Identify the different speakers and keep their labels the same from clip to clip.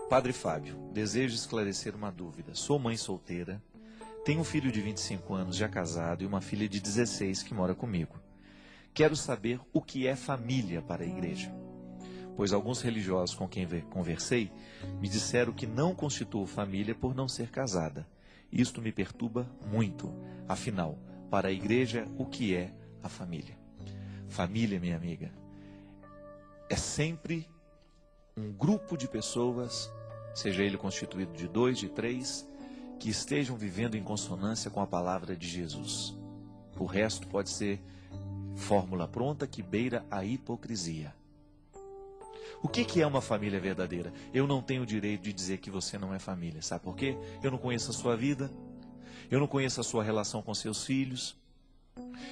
Speaker 1: Padre Fábio, desejo esclarecer uma dúvida. Sou mãe solteira, tenho um filho de 25 anos já casado e uma filha de 16 que mora comigo. Quero saber o que é família para a igreja, pois alguns religiosos com quem conversei me disseram que não constituo família por não ser casada. Isto me perturba muito. Afinal, para a igreja, o que é a família? Família, minha amiga, é sempre um grupo de pessoas, seja ele constituído de 2, de 3, que estejam vivendo em consonância com a palavra de Jesus. O resto pode ser fórmula pronta que beira a hipocrisia. O que é uma família verdadeira? Eu não tenho o direito de dizer que você não é família. Sabe por quê? Eu não conheço a sua vida, eu não conheço a sua relação com seus filhos.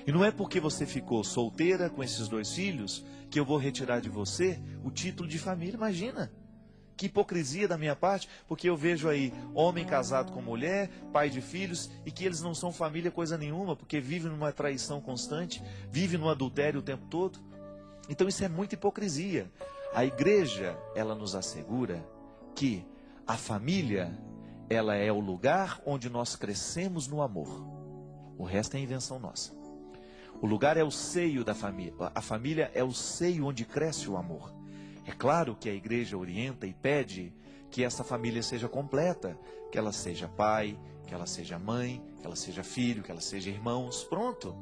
Speaker 1: E não é porque você ficou solteira com esses 2 filhos que eu vou retirar de você o título de família. Imagina, que hipocrisia da minha parte, porque eu vejo aí homem casado com mulher, pai de filhos, e que eles não são família coisa nenhuma, porque vivem numa traição constante, vivem no adultério o tempo todo. Então isso é muita hipocrisia. A igreja, ela nos assegura que a família, ela é o lugar onde nós crescemos no amor. O resto é invenção nossa. O lugar é o seio da família. A família é o seio onde cresce o amor. É claro que a igreja orienta e pede que essa família seja completa, que ela seja pai, que ela seja mãe, que ela seja filho, que ela seja irmãos, pronto.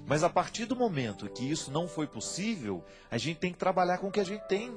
Speaker 1: Mas a partir do momento que isso não foi possível, a gente tem que trabalhar com o que a gente tem.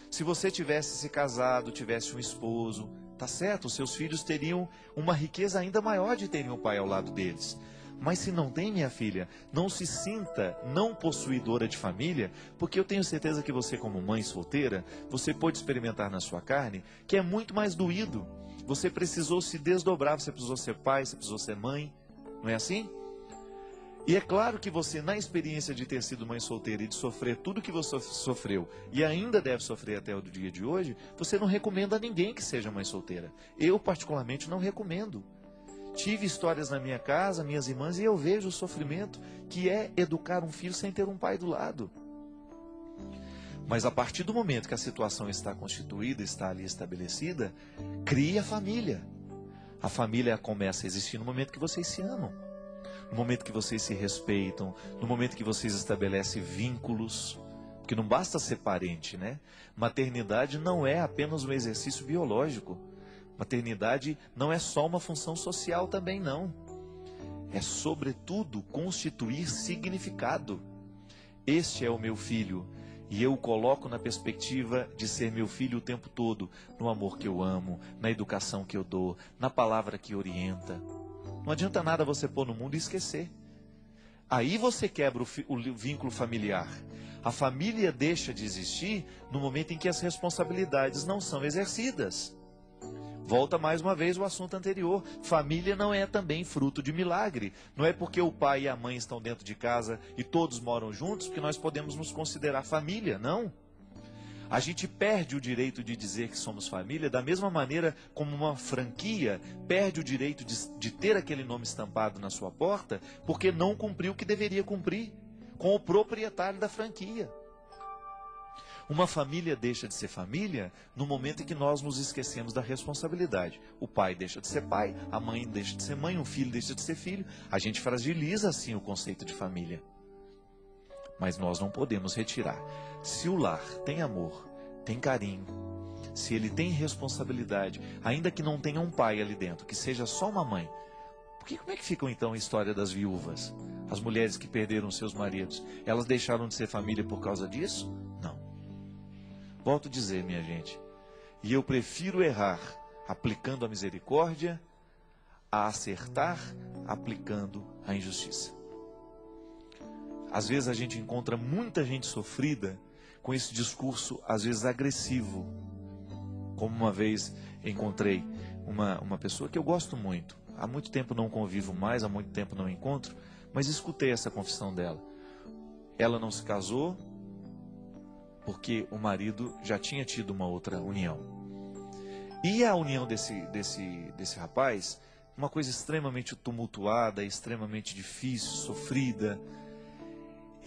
Speaker 1: Se você tivesse se casado, tivesse um esposo, tá certo, os seus filhos teriam uma riqueza ainda maior de terem um pai ao lado deles. Mas se não tem, minha filha, não se sinta não possuidora de família, porque eu tenho certeza que você, como mãe solteira, você pode experimentar na sua carne que é muito mais doído. Você precisou se desdobrar, você precisou ser pai, você precisou ser mãe, não é assim? E é claro que você, na experiência de ter sido mãe solteira e de sofrer tudo que você sofreu, e ainda deve sofrer até o dia de hoje, você não recomenda a ninguém que seja mãe solteira. Eu, particularmente, não recomendo. Tive histórias na minha casa, minhas irmãs, e eu vejo o sofrimento que é educar um filho sem ter um pai do lado. Mas a partir do momento que a situação está constituída, está ali estabelecida, crie a família. A família começa a existir no momento que vocês se amam, no momento que vocês se respeitam, no momento que vocês estabelecem vínculos. Porque não basta ser parente, né? Maternidade não é apenas um exercício biológico. Maternidade não é só uma função social também, não. É, sobretudo, constituir significado. Este é o meu filho, e eu o coloco na perspectiva de ser meu filho o tempo todo, no amor que eu amo, na educação que eu dou, na palavra que orienta. Não adianta nada você pôr no mundo e esquecer. Aí você quebra o vínculo familiar. A família deixa de existir no momento em que as responsabilidades não são exercidas. Volta mais uma vez o assunto anterior. Família não é também fruto de milagre. Não é porque o pai e a mãe estão dentro de casa e todos moram juntos que nós podemos nos considerar família, não. A gente perde o direito de dizer que somos família da mesma maneira como uma franquia perde o direito de ter aquele nome estampado na sua porta porque não cumpriu o que deveria cumprir com o proprietário da franquia. Uma família deixa de ser família no momento em que nós nos esquecemos da responsabilidade. O pai deixa de ser pai, a mãe deixa de ser mãe, o filho deixa de ser filho. A gente fragiliza assim o conceito de família. Mas nós não podemos retirar. Se o lar tem amor, tem carinho, se ele tem responsabilidade, ainda que não tenha um pai ali dentro, que seja só uma mãe, como é que fica então a história das viúvas? As mulheres que perderam seus maridos, elas deixaram de ser família por causa disso? Não. Volto a dizer, minha gente, e eu prefiro errar aplicando a misericórdia a acertar aplicando a injustiça. Às vezes a gente encontra muita gente sofrida com esse discurso, às vezes agressivo. Como uma vez encontrei uma pessoa que eu gosto muito. Há muito tempo não convivo mais, há muito tempo não encontro, mas escutei essa confissão dela. Ela não se casou porque o marido já tinha tido uma outra união. E a união desse rapaz, uma coisa extremamente tumultuada, extremamente difícil, sofrida.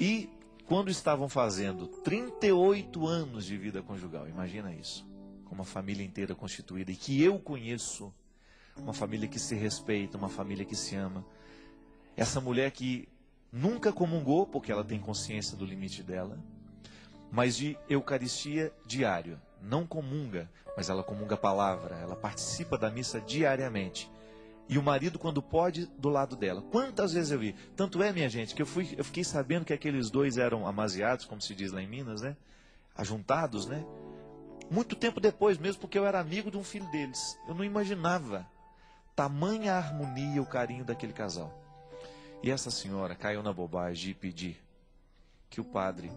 Speaker 1: E quando estavam fazendo 38 anos de vida conjugal, imagina isso. com uma família inteira constituída, e que eu conheço, uma família que se respeita, uma família que se ama. Essa mulher que nunca comungou, porque ela tem consciência do limite dela, mas de Eucaristia diária. Não comunga, mas ela comunga a palavra, ela participa da missa diariamente. E o marido, quando pode, do lado dela. Quantas vezes eu vi? Tanto é, minha gente, que eu fiquei sabendo que aqueles dois eram amaziados, como se diz lá em Minas, né? Ajuntados, né? Muito tempo depois mesmo, porque eu era amigo de um filho deles. Eu não imaginava tamanha harmonia e o carinho daquele casal. E essa senhora caiu na bobagem de pedir que o padre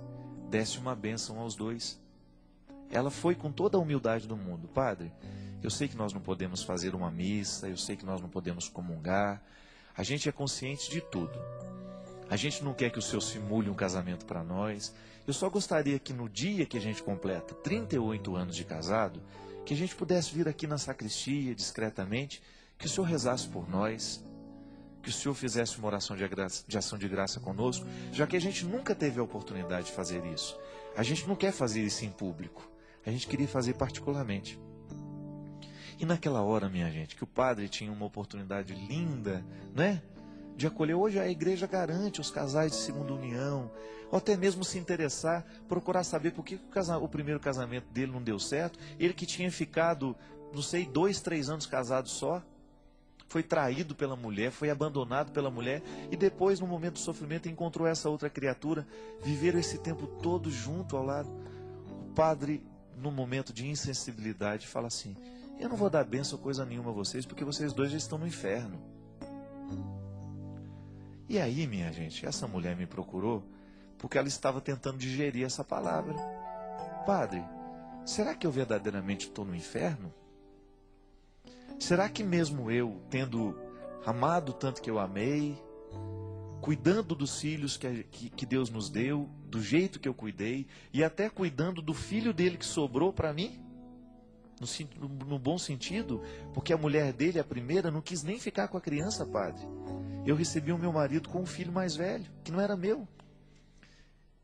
Speaker 1: desse uma bênção aos dois. Ela foi com toda a humildade do mundo: padre, eu sei que nós não podemos fazer uma missa, eu sei que nós não podemos comungar, a gente é consciente de tudo. A gente não quer que o senhor simule um casamento para nós. Eu só gostaria que no dia que a gente completa 38 anos de casado, que a gente pudesse vir aqui na sacristia, discretamente, que o senhor rezasse por nós, que o senhor fizesse uma oração de ação de graça conosco, já que a gente nunca teve a oportunidade de fazer isso. A gente não quer fazer isso em público, a gente queria fazer particularmente. E naquela hora, minha gente, que o padre tinha uma oportunidade linda, né, de acolher. Hoje a igreja garante os casais de segunda união, ou até mesmo se interessar, procurar saber por que o primeiro casamento dele não deu certo. Ele que tinha ficado, não sei, 2, 3 anos casado só, foi traído pela mulher, foi abandonado pela mulher, e depois, no momento do sofrimento, encontrou essa outra criatura. Viveram esse tempo todo junto ao lado. O padre, no momento de insensibilidade, fala assim: eu não vou dar bênção coisa nenhuma a vocês, porque vocês dois já estão no inferno. E aí, minha gente, essa mulher me procurou porque ela estava tentando digerir essa palavra. Padre, será que eu verdadeiramente estou no inferno? Será que mesmo eu, tendo amado tanto que eu amei, cuidando dos filhos que Deus nos deu, do jeito que eu cuidei, e até cuidando do filho dele que sobrou para mim, no bom sentido, porque a mulher dele, a primeira, não quis nem ficar com a criança, padre. Eu recebi o meu marido com um filho mais velho, que não era meu,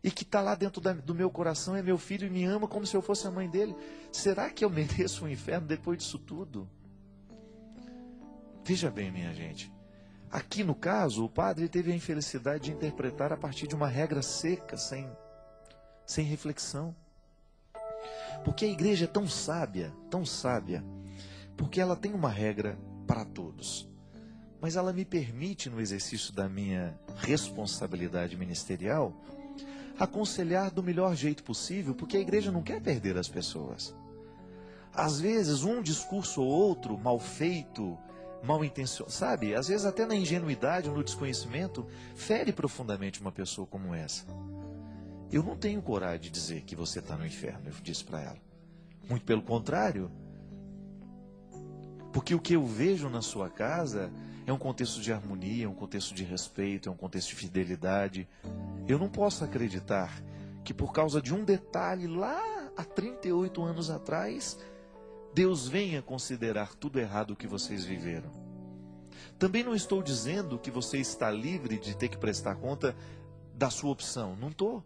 Speaker 1: e que está lá dentro do meu coração, é meu filho e me ama como se eu fosse a mãe dele. Será que eu mereço um inferno depois disso tudo? Veja bem, minha gente, aqui no caso, o padre teve a infelicidade de interpretar a partir de uma regra seca, sem reflexão. Porque a igreja é tão sábia, porque ela tem uma regra para todos. Mas ela me permite, no exercício da minha responsabilidade ministerial, aconselhar do melhor jeito possível, porque a igreja não quer perder as pessoas. Às vezes, um discurso ou outro, mal feito, mal intencionado, sabe? Às vezes até na ingenuidade ou no desconhecimento, fere profundamente uma pessoa como essa. Eu não tenho coragem de dizer que você está no inferno, eu disse para ela. Muito pelo contrário. Porque o que eu vejo na sua casa é um contexto de harmonia, é um contexto de respeito, é um contexto de fidelidade. Eu não posso acreditar que por causa de um detalhe lá há 38 anos atrás, Deus venha considerar tudo errado o que vocês viveram. Também não estou dizendo que você está livre de ter que prestar conta da sua opção. Não estou.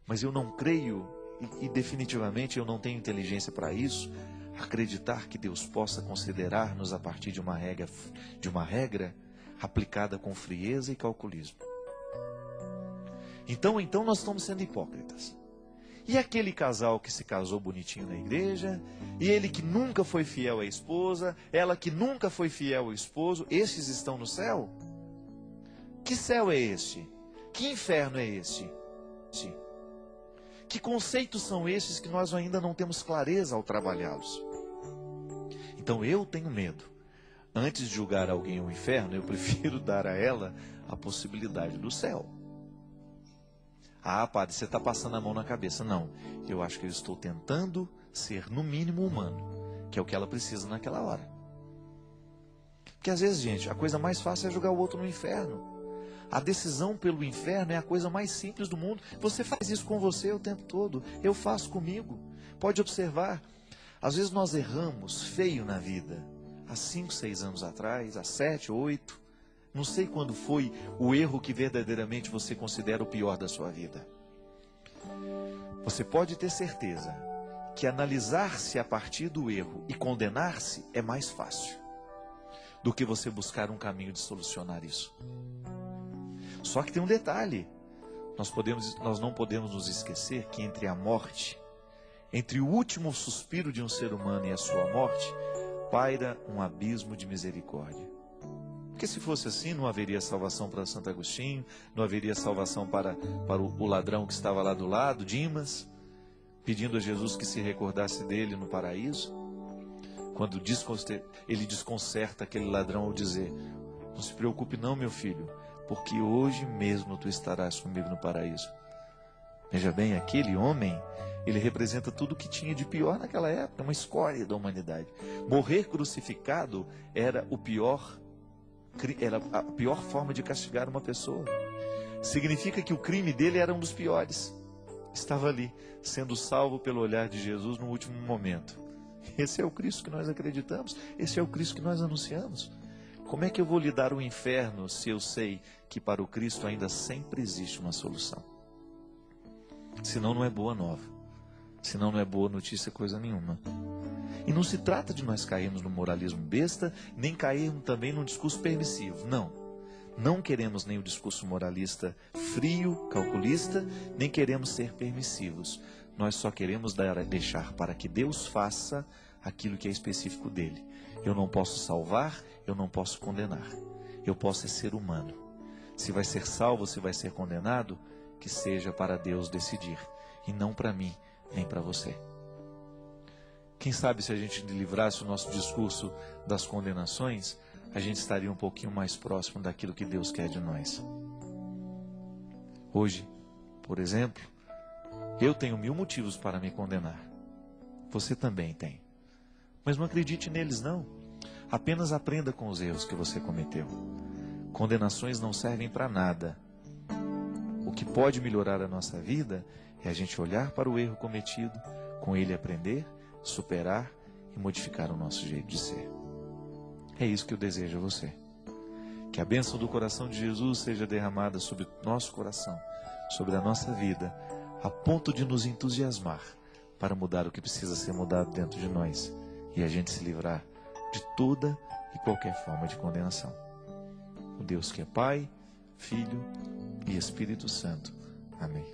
Speaker 1: Mas eu não creio, e definitivamente eu não tenho inteligência para isso, acreditar que Deus possa considerar-nos a partir de uma regra aplicada com frieza e calculismo. Então nós estamos sendo hipócritas. E aquele casal que se casou bonitinho na igreja, e ele que nunca foi fiel à esposa, ela que nunca foi fiel ao esposo, estes estão no céu? Que céu é este? Que inferno é este? Que conceitos são esses que nós ainda não temos clareza ao trabalhá-los? Então eu tenho medo. Antes de julgar alguém no inferno, eu prefiro dar a ela a possibilidade do céu. Ah, padre, você está passando a mão na cabeça. Não, eu acho que eu estou tentando ser no mínimo humano, que é o que ela precisa naquela hora. Porque às vezes, gente, a coisa mais fácil é jogar o outro no inferno. A decisão pelo inferno é a coisa mais simples do mundo. Você faz isso com você o tempo todo. Eu faço comigo. Pode observar. Às vezes nós erramos feio na vida. Há 5, 6 anos atrás, há 7, 8. Não sei quando foi o erro que verdadeiramente você considera o pior da sua vida. Você pode ter certeza que analisar-se a partir do erro e condenar-se é mais fácil do que você buscar um caminho de solucionar isso. Só que tem um detalhe: nós não podemos nos esquecer que entre a morte, entre o último suspiro de um ser humano e a sua morte, paira um abismo de misericórdia. Porque se fosse assim, não haveria salvação para Santo Agostinho, não haveria salvação para o ladrão que estava lá do lado, Dimas, pedindo a Jesus que se recordasse dele no paraíso. Quando ele desconcerta aquele ladrão ao dizer: não se preocupe não, meu filho, porque hoje mesmo tu estarás comigo no paraíso. Veja bem, aquele homem, ele representa tudo o que tinha de pior naquela época, uma escória da humanidade. Morrer crucificado era a pior forma de castigar uma pessoa. Significa que o crime dele era um dos piores. Estava ali, sendo salvo pelo olhar de Jesus no último momento. Esse é o Cristo que nós acreditamos, esse é o Cristo que nós anunciamos. Como é que eu vou lidar o inferno se eu sei que para o Cristo ainda sempre existe uma solução? Senão não é boa nova, senão não é boa notícia coisa nenhuma. E não se trata de nós cairmos no moralismo besta, nem cairmos também num discurso permissivo. Não queremos nem o discurso moralista frio, calculista, nem queremos ser permissivos. Nós só queremos deixar para que Deus faça aquilo que é específico dele. Eu não posso salvar, eu não posso condenar. Eu posso ser humano. Se vai ser salvo, se vai ser condenado, que seja para Deus decidir, e não para mim, nem para você. Quem sabe se a gente livrasse o nosso discurso das condenações, a gente estaria um pouquinho mais próximo daquilo que Deus quer de nós. Hoje, por exemplo, eu tenho 1000 motivos para me condenar. Você também tem. Mas não acredite neles não. Apenas aprenda com os erros que você cometeu. Condenações não servem para nada. O que pode melhorar a nossa vida é a gente olhar para o erro cometido, com ele aprender, superar e modificar o nosso jeito de ser. É isso que eu desejo a você. Que a bênção do coração de Jesus seja derramada sobre o nosso coração, sobre a nossa vida, a ponto de nos entusiasmar para mudar o que precisa ser mudado dentro de nós e a gente se livrar de toda e qualquer forma de condenação. O Deus que é Pai, Filho e Espírito Santo. Amém.